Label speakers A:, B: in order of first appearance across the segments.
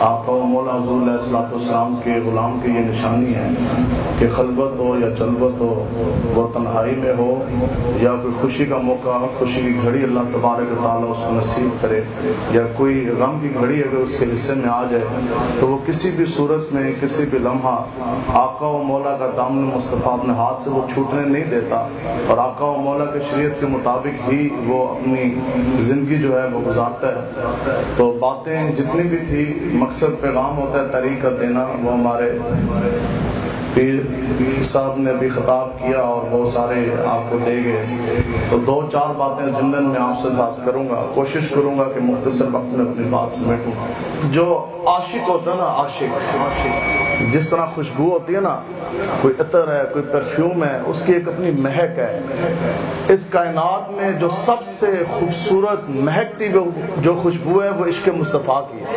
A: آقا و مولا حضور علیہ الصلوۃ والسلام کے غلام کی یہ نشانی ہے کہ خلوت ہو یا جلوت ہو، وہ تنہائی میں ہو یا کوئی خوشی کا موقع، خوشی کی گھڑی اللہ تبارک و تعالیٰ اس کو نصیب کرے، یا کوئی غم کی گھڑی اگر اس کے حصے میں آ جائے تو وہ کسی بھی صورت میں کسی بھی لمحہ آقا و مولا کا دامن مصطفیٰ اپنے ہاتھ سے وہ چھوٹنے نہیں دیتا، اور آقا و مولا کے شریعت کے مطابق ہی وہ اپنی زندگی جو ہے وہ گزارتا ہے۔ تو باتیں جتنی بھی تھی، مقصد پیغام ہوتا ہے طریقہ دینا۔ وہ ہمارے پیر صاحب نے بھی خطاب کیا اور بہت سارے آپ کو دے گئے، تو دو چار باتیں ضمن میں آپ سے بات کروں گا، کوشش کروں گا کہ مختصر وقت میں اپنی بات سمیٹوں۔ جو عاشق ہوتا ہے نا، عاشق جس طرح خوشبو ہوتی ہے نا، کوئی عطر ہے، کوئی پرفیوم ہے، اس کی ایک اپنی مہک ہے۔ اس کائنات میں جو سب سے خوبصورت مہکتی جو خوشبو ہے وہ عشق مصطفیٰ کی ہے۔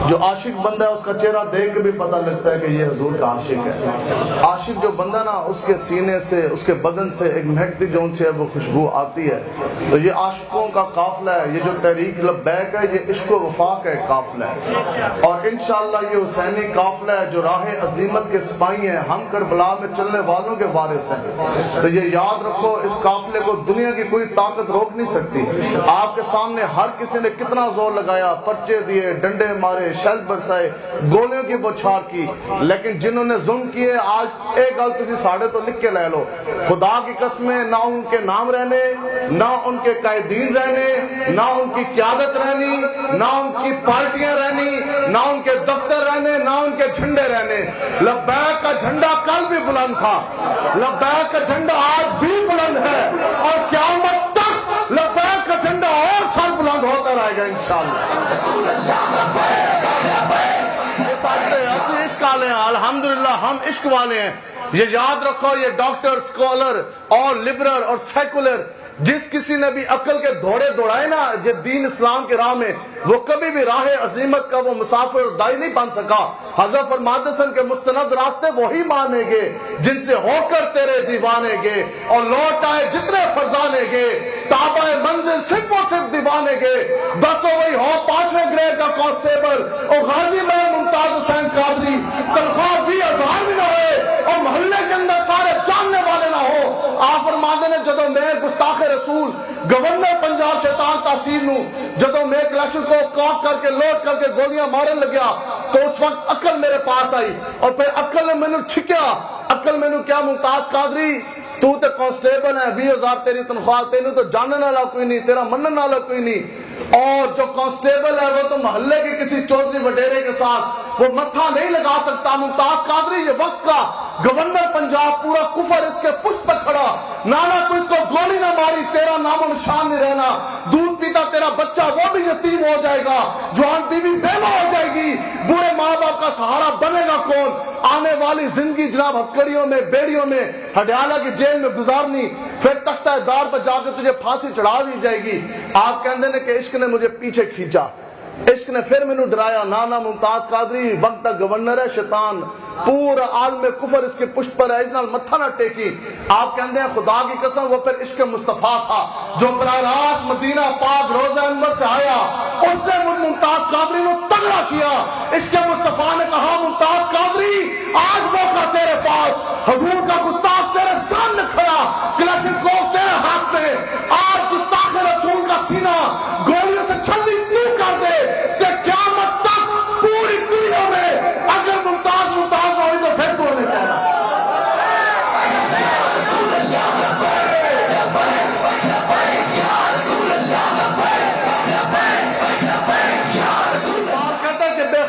A: جو عاشق بندہ ہے اس کا چہرہ دیکھ کے بھی پتہ لگتا ہے کہ یہ حضور کا عاشق ہے۔ عاشق جو بندہ نا، اس کے سینے سے، اس کے بدن سے ایک مہکتی جون سی ہے وہ خوشبو آتی ہے۔ تو یہ عاشقوں کا قافلہ ہے، یہ جو تحریک لبیک ہے یہ عشق و وفا کا ایک قافلہ ہے، اور انشاءاللہ یہ حسینی قافلہ ہے جو راہ عظیمت کے سپاہی ہیں، ہم کربلا میں چلنے والوں کے وارث ہیں۔ تو یہ یاد رکھو، اس قافلے کو دنیا کی کوئی طاقت روک نہیں سکتی۔ آپ کے سامنے ہر کسی نے کتنا زور لگایا، پرچے دیے، ڈنڈے مارے، شیل برسائے، گولیوں کی بوچھار کی، لیکن جنہوں نے ظلم کیے، آج ایک گل تسی ساڑھے تو لکھ کے لے لو، خدا کی قسمیں نہ ان کے نام رہنے، نہ ان کے قائدین رہنے، نہ ان کی قیادت رہنی، نہ ان کی پارٹیاں رہنی، نہ ان کے دفتر رہنے، نہ ان کے جھنڈے رہنے۔ لبیک کا جھنڈا کل بھی بلند تھا، لبیک کا جھنڈا آج بھی بلند ہے، اور قیامت تک لبیک کا جھنڈا اور سر بلند ہوتا رہے گا انشاءاللہ۔ عشق والے ہیں، الحمدللہ ہم عشق والے ہیں۔ یہ یاد رکھو، یہ ڈاکٹر، سکولر اور لبرل اور سیکولر جس کسی نے بھی عقل کے دھوڑے دوڑائے نا یہ دین اسلام کی راہ میں، وہ کبھی بھی راہ عظیمت کا وہ مسافر اور دائی نہیں بن سکا۔ حضرت فرماتے ہیں کہ مستند راستے وہی مانے گے جن سے ہو کر تیرے دیوانے گے، اور لوٹ آئے جتنے فرزانے گے، تابع منزل صرف اور صرف دیوانے گے۔ 10 وہی ہو 5ویں گریڈ کا کانسٹیبل اور غازی میں ممتاز حسین قادری، تنخواہ 20,000 بھی نہ ہوئے اور محلے کے اندر سارے جاننے والے نہ ہو۔ آپ فرماتے ہیں جدو میں گستاخ رسول گورنر پنجاب شیطان تحصیل نو جدو میں کلاشن کو کاٹ کر کے لوٹ کر کے گولیاں مارن لگیا، تو اس وقت عقل میرے پاس آئی، اور پھر عقل نے مینوں چھکیا۔ عقل مینوں کیا، ممتاز قادری تو تے کانسٹیبل ہے، 20,000 تیری تنخواہ، تینوں تو جاننے والا کوئی نہیں، تیرا منن والا کوئی نہیں، اور جو کانسٹیبل ہے وہ تو محلے کے کسی چودھری وڈیرے کے ساتھ وہ متھا نہیں لگا سکتا۔ ممتاز قادری یہ وقت کا گورنر پنجاب، پورا کفر اس کے پشت پر کھڑا، نانا تو اس کو گولی نہ ماری تیرا نام و نشان نہیں رہنا، دودھ پیتا تیرا بچہ وہ بھی یتیم ہو جائے گا، جوان بیوی بیوہ ہو جائے گی، بوڑھے ماں باپ کا سہارا بنے گا کون؟ آنے والی زندگی جناب ہتکڑیوں میں، بیڑیوں میں، ہڈیالہ کی جیل میں گزارنی، پھر تختہ دار پر جا کے تجھے پھانسی چڑھا دی جائے گی۔ آپ کہندے نے کہ عشق نے مجھے پیچھے کھینچا، عشق نے پھر مینوں ڈرایا۔ نانا ممتاز قادری وقت تک گورنر ہے، شیطان پورا عالم کفر اس کے پشت پر ہے، اس نال متھا نہ ٹیکی۔ آپ کہندے ہیں خدا کی قسم وہ پھر عشق مصطفیٰ تھا جو براہ راست مدینہ پاک روضہ انور سے آیا، اس نے ممتاز قادری نے تگڑا کیا۔ عشق مصطفیٰ نے کہا ممتاز قادری آج موقع تیرے پاس، حضور کا گستاخ تیرے سامنے کھڑا، کلاشنکوف تیرے ہاتھ میں، آج گستاخ رسول کا سینہ گولیوں سے چھلنی تو کر دے کہ قیامت تک پوری دنیا میں اگر ممتاز ہوئی تو پھر تو نے کہنا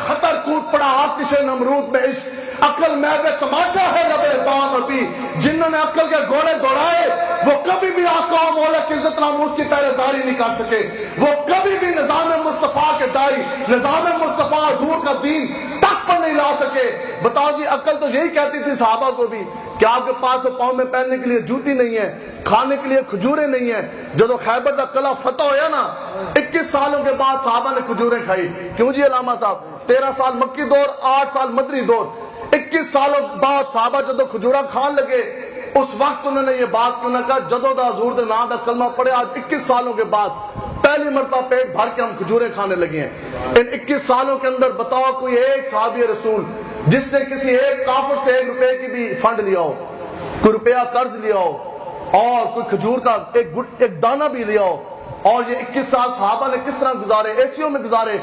A: خطر کود پڑا آتش نمرود میں عشق، عقل محو تماشا ہے لبے بام ابھی، جنہوں نے عقل کے گھوڑے دوڑائے وہ کبھی بھی آقا و مولا کی عزت ناموس کی پہرے داری نہیں کر سکے، وہ کبھی بھی نظام مصطفیٰ کے دائی، نظام مصطفیٰ حضور کا دین تک پر نہیں لا سکے۔ بتاؤ جی عقل تو یہی کہتی تھی صحابہ کو بھی کہ آپ کے پاس تو پاؤں میں پہننے کے لیے جوتی نہیں ہے، کھانے کے لیے کھجوریں نہیں ہیں۔ جب خیبر کا قلعہ فتح ہویا نا 21 سالوں کے بعد صحابہ نے کھجوریں کھائی۔ کیوں جی علامہ صاحب؟ 13 سال مکی دور، 8 سال مدنی دور، 21 سالوں بعد صحابہ جدو کھجورا کھان لگے، اس وقت انہوں نے یہ بات کیوں نہ کہا جدو دا حضور دے نام دا کلمہ پڑھے آج 21 سالوں کے بعد۔ پہلی مرتبہ پیٹ بھر کے ہم کھجوریں کھانے لگے ہیں۔ ان 21 سالوں کے اندر بتاؤ کوئی ایک صحابی رسول جس نے کسی ایک کافر سے 1 روپے کی بھی فنڈ لیا ہو، کوئی روپیہ قرض لیا ہو اور کوئی کھجور کا ایک دانہ بھی لیا ہو، اور یہ 21 سال صحابہ نے کس طرح گزارے، اے سی او میں گزارے،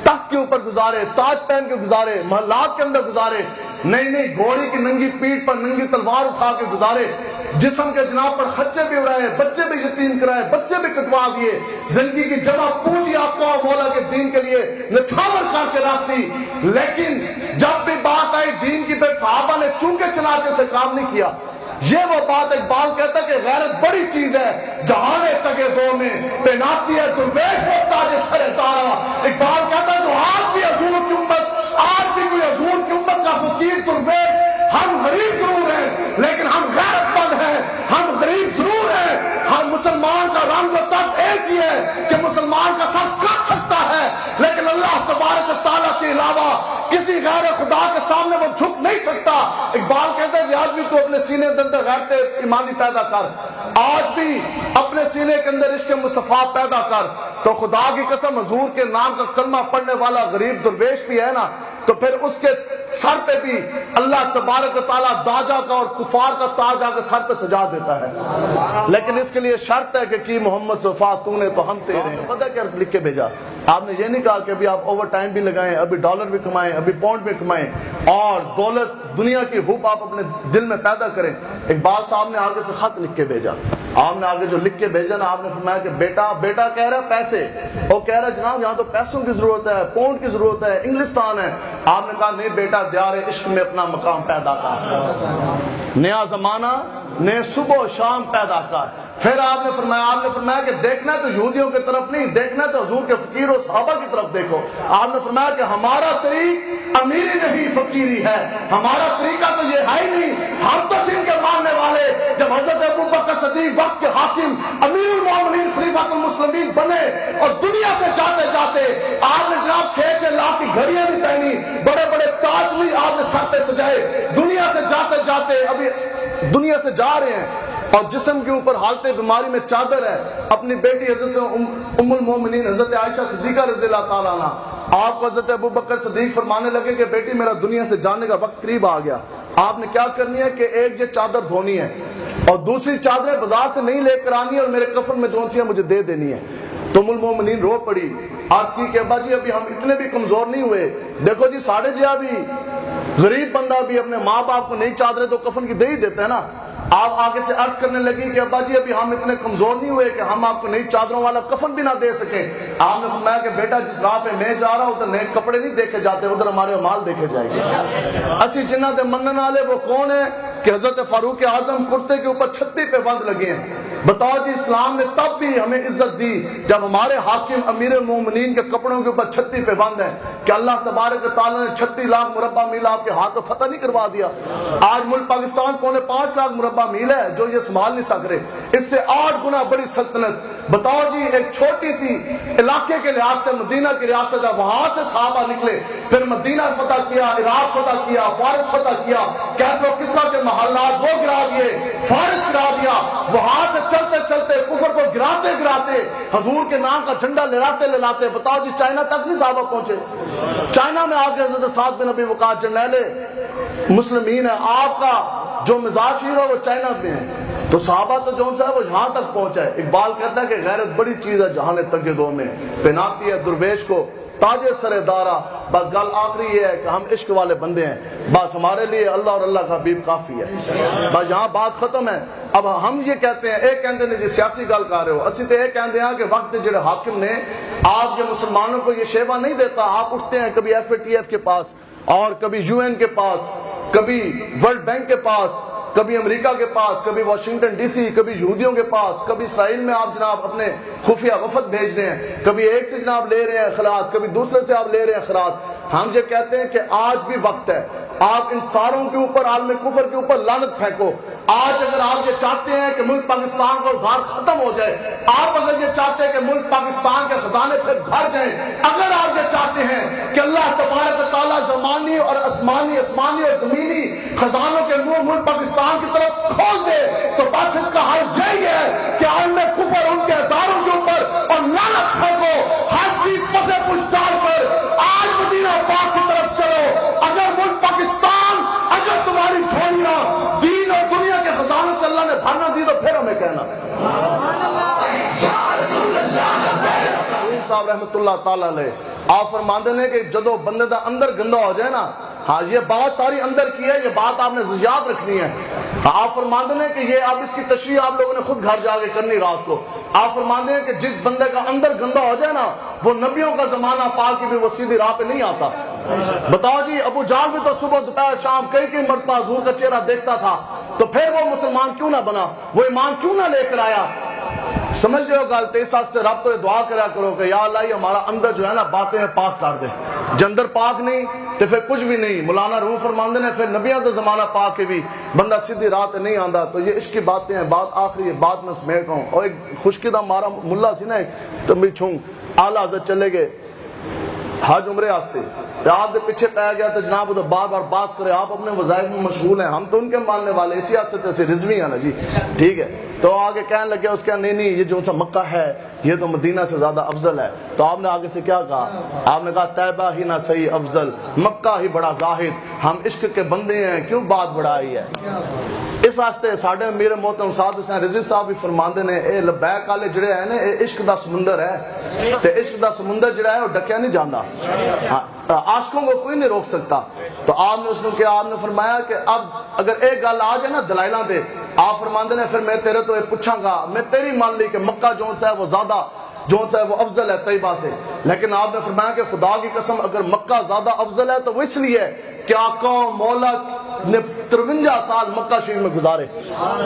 A: تخت کے اوپر گزارے، تاج پہن کے گزارے، محلات کے اندر گزارے، نہیں گھوڑی کی ننگی پیٹھ پر ننگی تلوار اٹھا کے گزارے، جسم کے جناب پر خچے بھی اڑائے، بچے بھی یتیم کرائے، بچے بھی کٹوا دیے، زندگی کی جمع پونجی آپ کو مولا کے دین کے لیے نچھاور کر کے رکھ دی، لیکن جب بھی بات آئی دین کی پھر صحابہ نے چونکے چنانچے سے کام نہیں کیا۔ یہ وہ بات اقبال کہتا ہے کہ غیرت بڑی چیز ہے، جہاں تگے دو میں پہناتی ہے درویش و تاج سر تارا۔ اقبال کہتا ہے جو آج بھی حضور کی امت، آج بھی کوئی حضور کی امت کا فقیر درویش، ہم غریب ضرور ہیں لیکن ہم غیرت مند ہیں، ہم غریب ضرور ہیں، ہم مسلمان کا رنگ و طرز ایک ہی ہے کہ مسلمان کا سر کٹ سکتا ہے لیکن اللہ تبارک و تعالیٰ کے علاوہ کسی غیر خدا کے سامنے وہ جھک نہیں سکتا۔ اقبال کہتا ہے کہ آج بھی تو اپنے سینے کے اندر غیرت ایمانی پیدا کر، آج بھی اپنے سینے کے اندر عشق مصطفیٰ پیدا کر، تو خدا کی قسم حضور کے نام کا کلمہ پڑھنے والا غریب درویش بھی ہے نا تو پھر اس کے سر پہ بھی اللہ تبارک و تعالیٰ داجا کا اور کفار کا تاج آ کے سر پہ سجا دیتا ہے، لیکن اس کے لیے شرط ہے کہ کی محمد صفا تو نے تو ہم تیرے ہیں۔ پتہ کیا لکھ کے بھیجا؟ آپ نے یہ نہیں کہا کہ ابھی آپ اوور ٹائم بھی لگائیں، ابھی ڈالر بھی کمائیں، ابھی پاؤنڈ بھی کمائیں اور دولت دنیا کی حب آپ اپنے دل میں پیدا کریں۔ اقبال صاحب نے آگے سے خط لکھ کے بھیجا، آپ نے آگے جو لکھ کے بھیجا نا، آپ نے فرمایا کہ بیٹا کہہ رہا ہے پیسے، وہ کہہ رہا ہے جناب یہاں تو پیسوں کی ضرورت ہے، پاؤنڈ کی ضرورت ہے، انگلستان ہے۔ آپ نے کہا نہیں بیٹا، دیار عشق میں اپنا مقام پیدا کر، نیا زمانہ نئے صبح و شام پیدا کر۔ پھر آپ نے فرمایا کہ دیکھنا تو یہودیوں کی طرف نہیں، دیکھنا تو حضور کے فقیر و صحابہ کی طرف دیکھو۔ آپ نے فرمایا کہ ہمارا طریق امیری نہیں فقیری ہے، ہمارا طریقہ تو یہ ہے ہی نہیں، ہم تو جن کے ماننے والے جب حضرت ابوبکر صدیق وقت کے حاکم امیر المومنین خلیفۃ المسلمین بنے اور دنیا سے جاتے جاتے آپ نے جناب 6 لاکھ کی گھڑیاں بھی پہنی، بڑے بڑے تاج بھی آپ نے سر پہ سجائے، دنیا سے جاتے جاتے ابھی دنیا سے جا رہے ہیں اور جسم کے اوپر حالت بیماری میں چادر ہے، اپنی بیٹی حضرت ام المومنین حضرت عائشہ صدیقہ رضی اللہ تعالیٰ عنہ، آپ کو حضرت ابوبکر صدیق فرمانے لگے کہ بیٹی میرا دنیا سے جانے کا وقت قریب آ گیا، آپ نے کیا کرنی ہے کہ ایک یہ چادر دھونی ہے اور دوسری چادریں بازار سے نہیں لے کر آنی ہے اور میرے کفن میں جو سی مجھے دے دینی ہے۔ تو ام المومنین رو پڑی، آج کی کہ ابا جی ابھی ہم اتنے بھی کمزور نہیں ہوئے، دیکھو جی ساڑھے جہاں بھی غریب بندہ بھی اپنے ماں باپ کو نئی چادریں تو کفن کی دے ہی دیتے ہیں نا۔ آپ آگے سے عرض کرنے لگی کہ ابا جی ابھی ہم اتنے کمزور نہیں ہوئے کہ ہم آپ کو نئی چادروں والا کفن بھی نہ دے سکیں۔ آپ نے فرمایا کہ بیٹا جس راہ پہ میں جا رہا ہوں ادھر نئے کپڑے نہیں دیکھے جاتے، ادھر ہمارے مال دیکھے جائیں گے۔ اسی جنہ دے منن والے وہ کون ہے کہ حضرت فاروق اعظم کرتے کے اوپر چھتی پہ بند لگے ہیں۔ بتاؤ جی اسلام نے تب بھی ہمیں عزت دی جب ہمارے حاکم امیر المومنین کے کپڑوں کے اوپر چھتی پہ بند ہے کہ اللہ تبارک تعالیٰ نے 36 لاکھ مربع میل آپ کے ہاتھ کو فتح نہیں کروا دیا۔ آج ملک پاکستان 5.25 لاکھ مربع میل ہے جو یہ سنبھال نہیں سک رہے، اس سے 8 گنا بڑی سلطنت۔ بتاؤ جی ایک چھوٹی سی علاقے کے لحاظ سے مدینہ کی ریاست ہے، وہاں سے صحابہ نکلے، پھر مدینہ فتح کیا، عراق فتح کیا، فارس فتح کیا، کیسر و کسریٰ کے محلات وہ گرا دیے، فارس گرا دیا، وہاں سے چلتے چلتے کفر کو گراتے گراتے حضور کے نام کا جھنڈا لہراتے لہراتے بتاؤ جی چائنا تک نہیں صحابہ پہنچے۔ چائنا میں آ کے حضرت سعد بن ابی وقاص جرنیل مسلمین ہے، آپ کا جو مزاج ہے وہ چائنا میں ہے، تو صحابہ تو جو ہے وہ یہاں تک پہنچا ہے۔ اقبال کہتا ہے کہ غیرت بڑی چیز ہے جہاں تگے دو میں پہناتی ہے درویش کو تاج سر دارا۔ بس گل آخری یہ ہے کہ ہم عشق والے بندے ہیں، بس ہمارے لیے اللہ اور اللہ کا حبیب کافی ہے، بس یہاں بات ختم ہے۔ اب ہم یہ کہتے ہیں، ایک کہتے ہیں جی سیاسی گل کر رہے ہو، اسی تو ایک کہتے ہیں کہ وقت جڑے حاکم نے آپ جو مسلمانوں کو یہ شیوا نہیں دیتا، آپ اٹھتے ہیں کبھی FATF کے پاس اور کبھی UN کے پاس، کبھی ورلڈ بینک کے پاس، کبھی امریکہ کے پاس، کبھی واشنگٹن ڈی سی، کبھی یہودیوں کے پاس، کبھی اسرائیل میں آپ جناب اپنے خفیہ وفد بھیج رہے ہیں، کبھی ایک سے جناب لے رہے ہیں خیرات، کبھی دوسرے سے آپ لے رہے ہیں خیرات۔ ہم یہ کہتے ہیں کہ آج بھی وقت ہے، آپ ان ساروں کے اوپر عالم کفر کے اوپر لعنت پھینکو۔ آج اگر آپ یہ چاہتے ہیں کہ ملک پاکستان کا ادھار ختم ہو جائے، آپ اگر یہ چاہتے ہیں کہ ملک پاکستان کے خزانے پھر بھر جائیں، اگر آپ یہ چاہتے ہیں کہ اللہ تبارک و تعالیٰ زمانی اور آسمانی اور زمینی خزانوں کے منہ ملک پاکستان کی طرف کھول دے، تو بس اس کا حل یہی ہے کہ عالم کفر ان کے اداروں کے اوپر اور لعنت رحمت اللہ تعالی علیہ آپ فرماندے نے کہ جدو بندے دا اندر گندا ہو جائے نا، ہاں یہ بات ساری اندر کی ہے، یہ بات آپ نے یاد رکھنی ہے۔ آپ فرماندے ہیں کہ یہ اب اس کی تشریح آپ لوگوں نے خود گھر جا کے کرنی رات کو۔ آپ فرماندے ہیں کہ جس بندے کا اندر گندا ہو جائے نا، وہ نبیوں کا زمانہ پا کے بھی وہ سیدھی راہ پہ نہیں آتا۔ بتاؤ جی، ابو جہل بھی تو صبح دوپہر شام کئی مرتبہ حضور کا چہرہ دیکھتا تھا، تو پھر وہ مسلمان کیوں نہ بنا، وہ ایمان کیوں نہ لے کر آیا؟ سمجھ رہے ہو گل؟ تو اس واسطے رب تو دعا کریا کرو کہ یا اللہ یہ ہمارا اندر جو ہے نا باتیں پاک کر دے، جو اندر پاک نہیں تو پھر کچھ بھی نہیں۔ مولانا روح فرماندے نے پھر نبیوں کا زمانہ پا کے بھی بندہ سیدھی راہ نہیں آندا۔ تو یہ عشق کی باتیں ہیں۔ بات آخری یہ بات میں سمیٹ رہا ہوں، اور ایک خشکی دا مارا ملا سی نا، تو بھی چھوں اعلیٰ حضرت چلے گئے حج عمرے واسطے، آپ دے پیچھے پہ گیا تو جناب ادھر بار بار باز کرے، آپ اپنے وظائف میں مشغول ہیں، ہم تو ان کے ماننے والے، اسی واسطے تو رضوی ہیں نا جی، ٹھیک ہے۔ تو آگے کہنے لگے اس کا نہیں یہ جو سا مکہ ہے یہ تو مدینہ سے زیادہ افضل ہے۔ تو آپ نے آگے سے کیا کہا؟ آپ نے کہا طیبہ ہی نہ صحیح افضل، مکہ ہی بڑا زاہد، ہم عشق کے بندے ہیں، کیوں بات بڑھائی ہے؟ اس واسطے ساڈے امیر محترم سعد حسین رضوی صاحب بھی فرماندے نے اے لبیک والے جڑے ہیں نا، اے عشق دا سمندر ہے، تے عشق دا سمندر جڑا ہے وہ ڈکیا نہیں جاندا، عاشقوں کو کوئی نہیں روک سکتا۔ تو آپ نے اس نے کیا، آپ نے فرمایا کہ اب اگر ایک گل آ جائے نا دلائلاں دے، آپ فرماندے نے پھر میں تیرے تو یہ پوچھاں گا، میں تیری مان لی کہ مکہ جون سا ہے وہ زیادہ جو سا ہے وہ افضل ہے طیبہ سے، لیکن آپ نے فرمایا کہ خدا کی قسم اگر مکہ زیادہ افضل ہے تو وہ اس لیے کہ آقا و مولا نے 53 سال مکہ شریف میں گزارے۔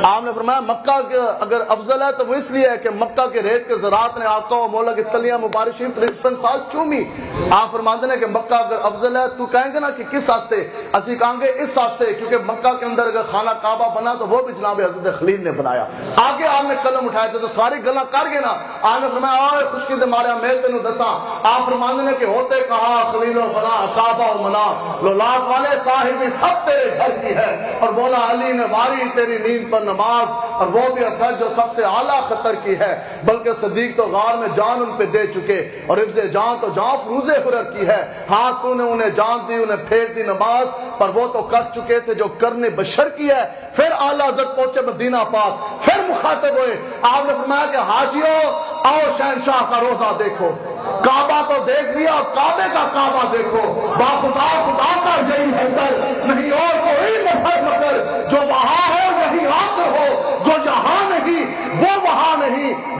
A: آپ نے فرمایا مکہ اگر افضل ہے تو وہ اس لیے ہے کہ مکہ کے ریت کے زراعت نے آقا و مولا کی تلیاں مبارک شریف 53 سال چومی۔ آپ فرماتے ہیں کہ مکہ اگر افضل ہے تو کہیں گے نا کہ کس واسطے، اسی کہیں گے اس واسطے کیونکہ مکہ کے اندر اگر خانہ کعبہ بنا تو وہ بھی جناب حضرت خلیل نے بنایا۔ آگے آپ نے قلم اٹھایا تو ساری گلاں کر گئے نا، آپ نے فرمایا آئے خوشکی دے مارے میں تینوں دساں، آپ فرماتے ہیں کہ ہوتے کہا خلیل و بنا کعبہ و منا، لولاک والے صاحبی سب تیرے گھر کی ہے، اور مولا علی نے واری تیری نیند پر نماز، اور وہ بھی اثر جو سب سے اعلیٰ خطر کی ہے، بلکہ صدیق تو غار میں جان ان پہ دے چکے، اور حفظ جان تو جان فروز حرر کی ہے، ہاں تو نے انہیں جان دی انہیں پھیر دی نماز، پر وہ تو کر چکے تھے جو کرنے بشر کی ہے۔ پھر اعلیٰ حضرت پہنچے مدینہ پاک، پھر مخاطب ہوئے، آپ نے فرمایا کہ حاجیو آؤ شہنشاہ کا روزہ دیکھو، کعبہ تو دیکھ لیا، کعبے کا کعبہ دیکھو، باخدا خدا کا یہی حیدر، نہیں اور کوئی مفر مگر، جو وہاں ہو وہی آپ ہو، جو یہاں نہیں وہ وہاں نہیں۔